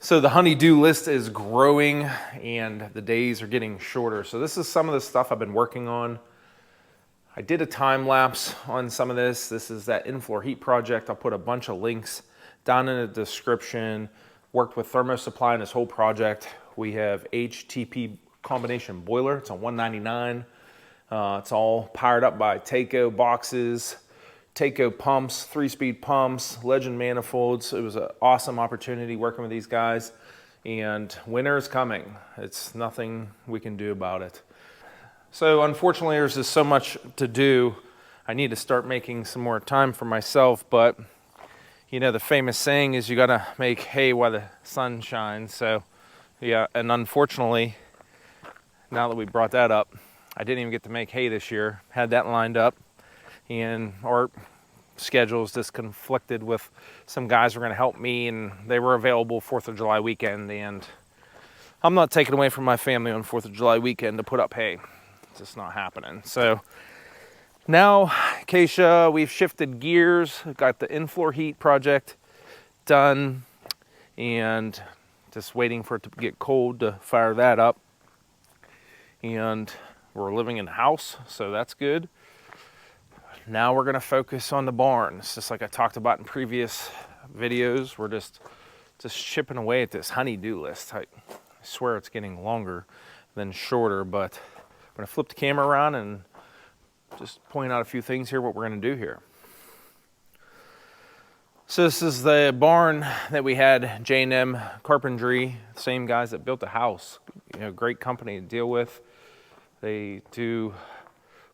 So the honey-do list is growing and the days are getting shorter. So this is some of the stuff I've been working on. I did a time lapse on some of this. This is that in-floor heat project. I'll put a bunch of links down in the description. Worked with Thermo Supply on this whole project. We have HTP combination boiler. It's a 199. It's all powered up by Taco boxes, Taco pumps, 3-speed pumps, Legend manifolds. It was an awesome opportunity working with these guys. And winter is coming. It's nothing we can do about it. So unfortunately, there's just so much to do. I need to start making some more time for myself, but you know, the famous saying is you gotta make hay while the sun shines. So yeah, and unfortunately, now that we brought that up, I didn't even get to make hay this year. Had that lined up, and our schedules just conflicted with some guys who were gonna help me, and they were available 4th of July weekend, and I'm not taking away from my family on 4th of July weekend to put up hay. It's just not happening. So now, Acacia, we've shifted gears, got the in-floor heat project done, and just waiting for it to get cold to fire that up. And we're living in a house, so that's good. Now we're gonna focus on the barn. It's just like I talked about in previous videos. We're just chipping away at this honey-do list. I swear it's getting longer than shorter, but I'm gonna flip the camera around and just point out a few things here, what we're gonna do here. So this is the barn that we had, J&M Carpentry, same guys that built the house. You know, great company to deal with. They do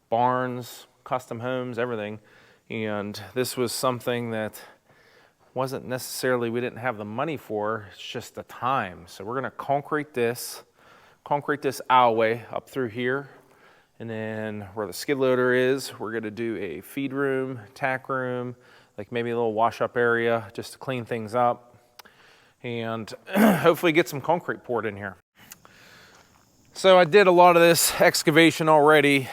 barns, custom homes, everything. And this was something that wasn't necessarily, we didn't have the money for, it's just the time. So we're gonna concrete this aisleway up through here. And then where the skid loader is, we're gonna do a feed room, tack room, like maybe a little wash up area just to clean things up. And hopefully get some concrete poured in here. So I did a lot of this excavation already.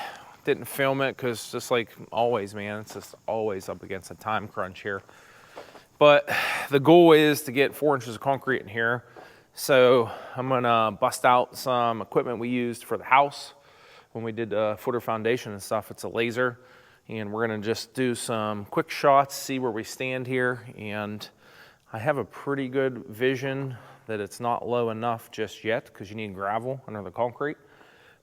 Didn't film it because just like always, man, it's just always up against a time crunch here. But the goal is to get 4 inches of concrete in here. So I'm gonna bust out some equipment we used for the house when we did footer foundation and stuff. It's a laser, and we're gonna just do some quick shots, see where we stand here. And I have a pretty good vision that it's not low enough just yet because you need gravel under the concrete.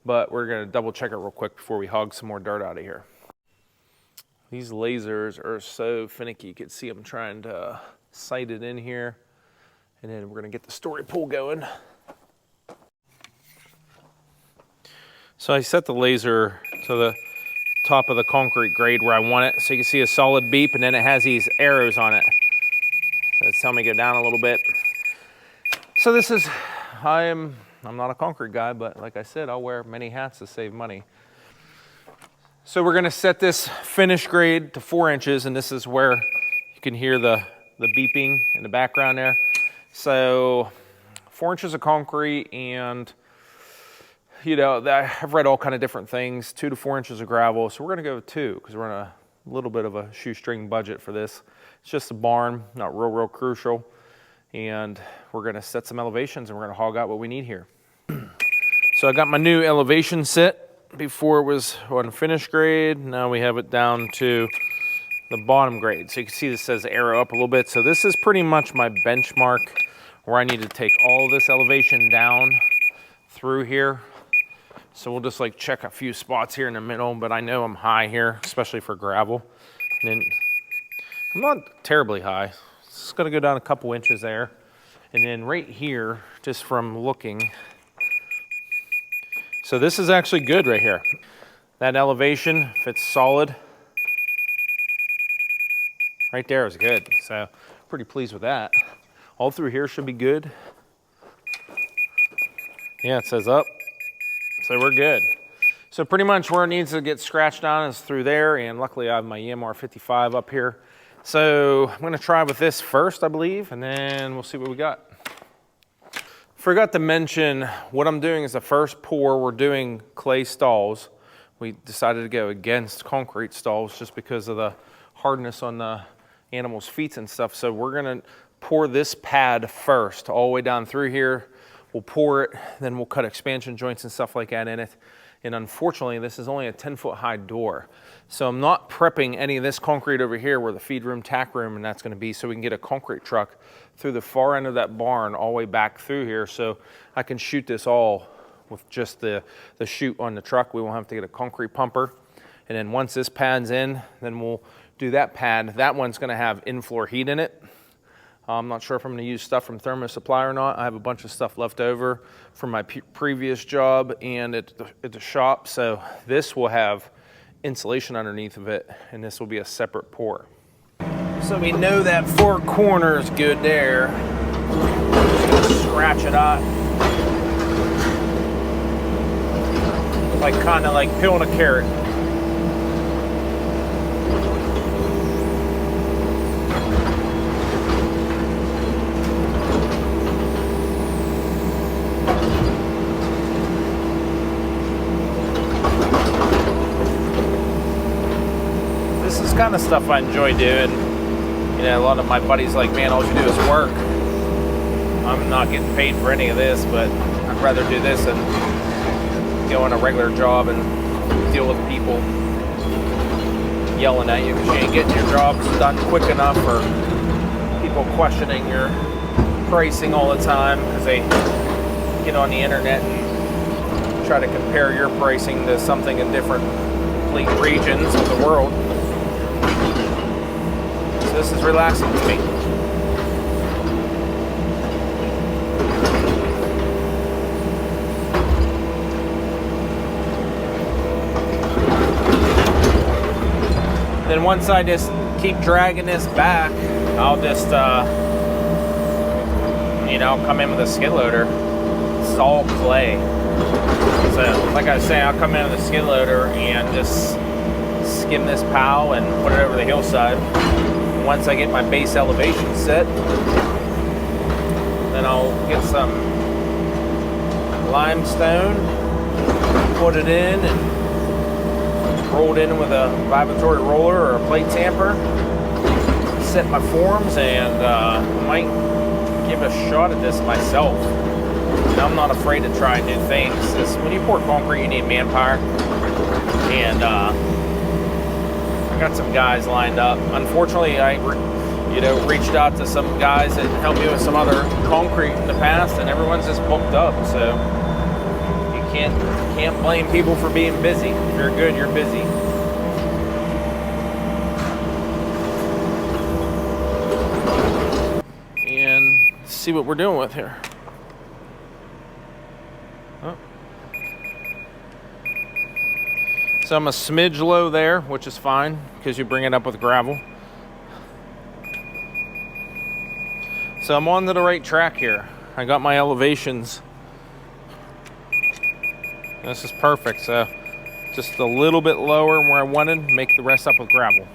But we're gonna double check it real quick before we hog some more dirt out of here. These lasers are so finicky. You can see them trying to sight it in here. And then we're gonna get the story pole going. So I set the laser to the top of the concrete grade where I want it. So you can see a solid beep, and then it has these arrows on it. So it's telling me to go down a little bit. So this is, I'm not a concrete guy, but like I said, I'll wear many hats to save money. So we're gonna set this finish grade to 4 inches, and this is where you can hear the beeping in the background there. So 4 inches of concrete, and you know, I've read all kind of different things, 2 to 4 inches of gravel. So we're gonna go with 2 because we're on a little bit of a shoestring budget for this. It's just a barn, not real crucial. And we're gonna set some elevations and we're gonna hog out what we need here. So I got my new elevation set. Before it was on finish grade. Now we have it down to the bottom grade. So you can see this says arrow up a little bit. So this is pretty much my benchmark where I need to take all this elevation down through here. So we'll just like check a few spots here in the middle, but I know I'm high here, especially for gravel. And then I'm not terribly high. It's gonna go down a couple inches there. And then right here, just from looking, so this is actually good right here. That elevation, if it's solid, right there is good. So pretty pleased with that. All through here should be good. Yeah, it says up. So we're good. So pretty much where it needs to get scratched on is through there, and luckily I have my EMR 55 up here. So I'm gonna try with this first, I believe, and then we'll see what we got. Forgot to mention, what I'm doing is the first pour, we're doing clay stalls. We decided to go against concrete stalls just because of the hardness on the animals' feet and stuff. So we're gonna pour this pad first, all the way down through here. We'll pour it, then we'll cut expansion joints and stuff like that in it. And unfortunately, this is only a 10-foot high door. So I'm not prepping any of this concrete over here where the feed room, tack room, and that's gonna be, so we can get a concrete truck through the far end of that barn all the way back through here, so I can shoot this all with just the chute on the truck. We won't have to get a concrete pumper. And then once this pad's in, then we'll do that pad. That one's gonna have in-floor heat in it. I'm not sure if I'm gonna use stuff from Thermo Supply or not. I have a bunch of stuff left over from my previous job and at the shop. So this will have insulation underneath of it, and this will be a separate pour. So we know that four corner is good there. Just gonna scratch it out. Like kind of like peeling a carrot. Kind of stuff I enjoy doing. You know, a lot of my buddies like, man, all you do is work. I'm not getting paid for any of this, but I'd rather do this than go on a regular job and deal with people yelling at you because you ain't getting your jobs done quick enough, or people questioning your pricing all the time because they get on the internet and try to compare your pricing to something in different complete regions of the world. This is relaxing to me. Then once I just keep dragging this back, I'll just, you know, come in with a skid loader. It's all clay. So, like I was saying, I'll come in with a skid loader and just skim this POW and put it over the hillside. Once I get my base elevation set, then I'll get some limestone, put it in, and roll it in with a vibratory roller or a plate tamper, set my forms, and might give a shot at this myself. And I'm not afraid to try new things. When you pour concrete, you need manpower, and I got some guys lined up. Unfortunately, I reached out to some guys that helped me with some other concrete in the past, and everyone's just booked up. So you can't blame people for being busy. If you're good, you're busy. And let's see what we're doing with here. Oh. So I'm a smidge low there, which is fine because you bring it up with gravel. So I'm on to the right track here. I got my elevations. This is perfect. So just a little bit lower where I wanted, make the rest up with gravel.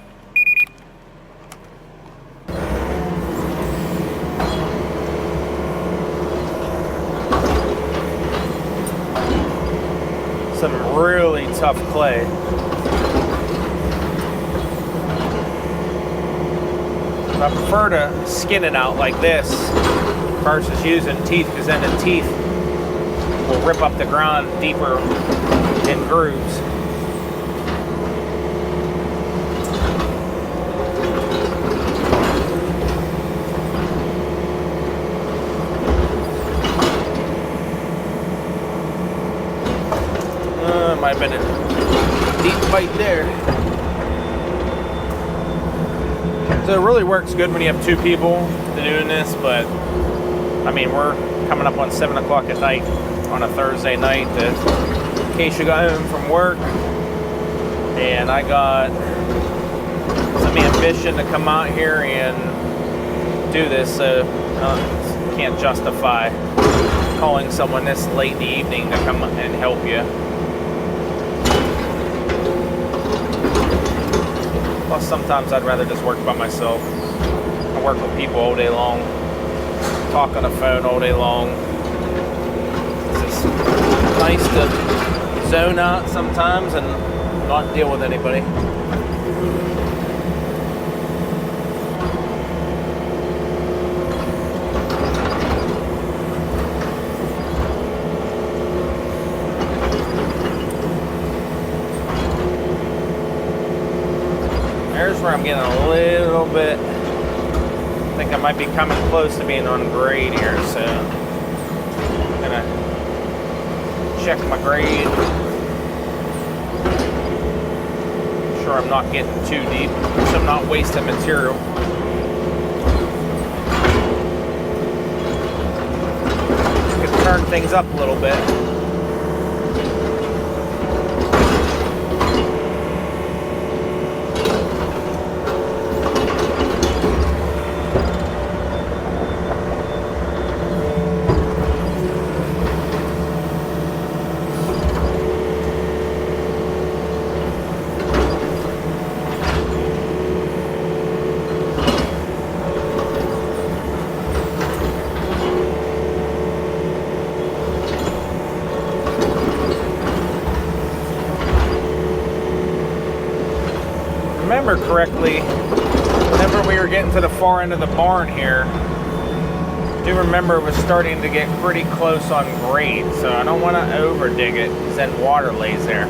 Some really tough clay. I prefer to skin it out like this versus using teeth, because then the teeth will rip up the ground deeper in grooves. Might have been a deep bite there. So it really works good when you have two people doing this, but I mean, we're coming up on 7 o'clock at night on a Thursday night in case you got home from work, and I got some ambition to come out here and do this, so can't justify calling someone this late in the evening to come and help you. Plus, sometimes I'd rather just work by myself. I work with people all day long, talk on the phone all day long. It's just nice to zone out sometimes and not deal with anybody. getting a little bit, I think I might be coming close to being on grade here, so I'm gonna check my grade. Make sure I'm not getting too deep, so I'm not wasting material. Just turn things up a little bit. Remember correctly, whenever we were getting to the far end of the barn here, I do remember it was starting to get pretty close on grade, so I don't want to over dig it because then water lays there.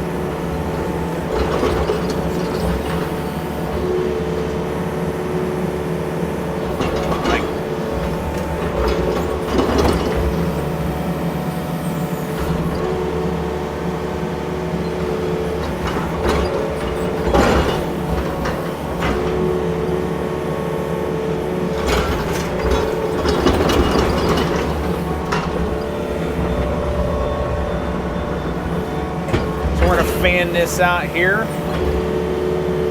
Fan this out here,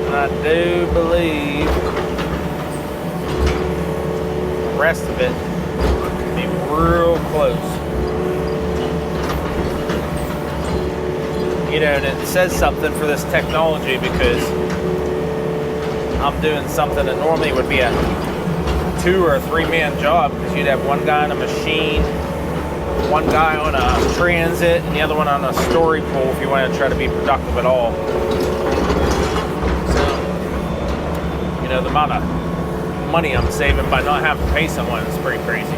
and I do believe the rest of it will be real close. You know, and it says something for this technology because I'm doing something that normally would be a 2 or 3 man job, because you'd have one guy on a machine, one guy on a transit, and the other one on a story pole if you want to try to be productive at all. So, you know, the amount of money I'm saving by not having to pay someone is pretty crazy.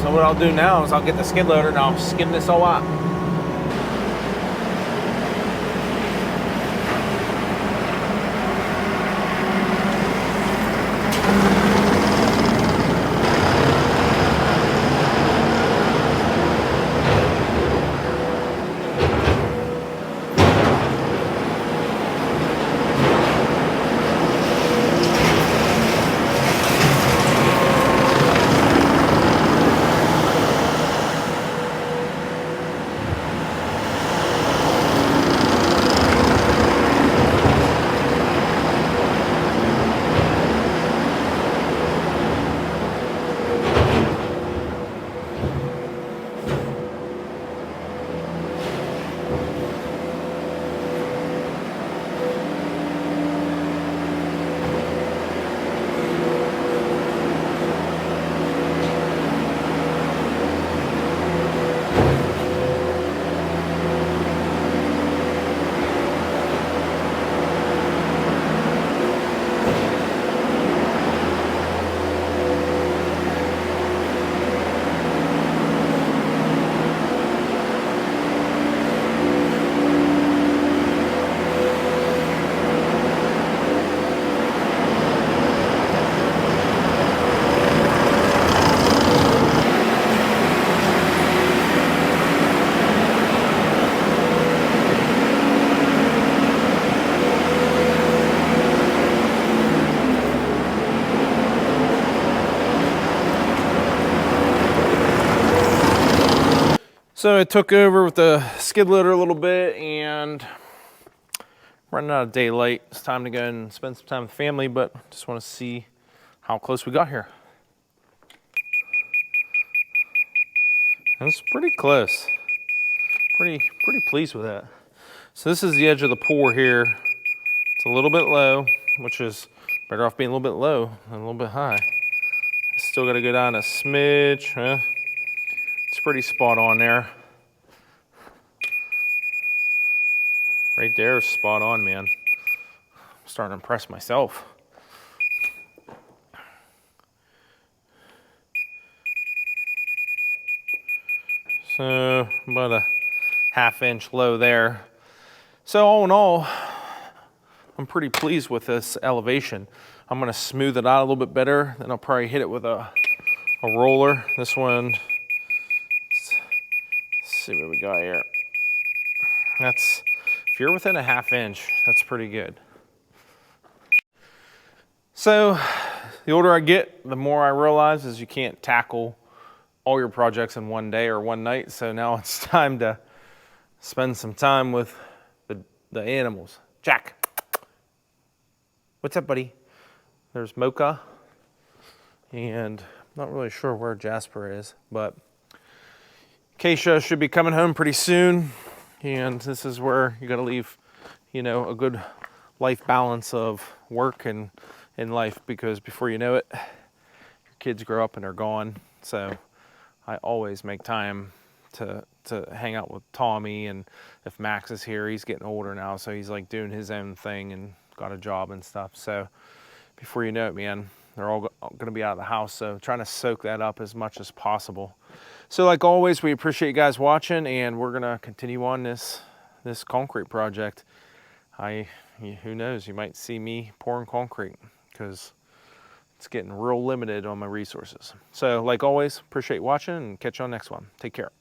What I'll do now is I'll get the skid loader and I'll skim this all out. So I took over with the skid loader a little bit and running out of daylight. It's time to go and spend some time with family, but just want to see how close we got here. That's pretty close. Pretty pleased with that. So this is the edge of the pour here. It's a little bit low, which is better off being a little bit low than a little bit high. Still got to go down a smidge. It's pretty spot on there. Right there, spot on, man. I'm starting to impress myself. So about a 1/2 inch low there. So all in all, I'm pretty pleased with this elevation. I'm gonna smooth it out a little bit better, then I'll probably hit it with a roller. This one, let's see what we got here. That's, if you're within a 1/2 inch, that's pretty good. So the older I get, the more I realize is you can't tackle all your projects in one day or one night. So now it's time to spend some time with the animals. Jack, what's up, buddy? There's Mocha, and I'm not really sure where Jasper is, but Keisha should be coming home pretty soon. And this is where you got to leave, you know, a good life balance of work and in life, because before you know it, your kids grow up and they're gone. So I always make time to hang out with Tommy, and if Max is here, he's getting older now, so he's like doing his own thing and got a job and stuff. So before you know it, man, they're all going to be out of the house. So trying to soak that up as much as possible. So like always, we appreciate you guys watching, and we're going to continue on this concrete project. Who knows, you might see me pouring concrete, because it's getting real limited on my resources. So like always, appreciate watching, and catch you on next one. Take care.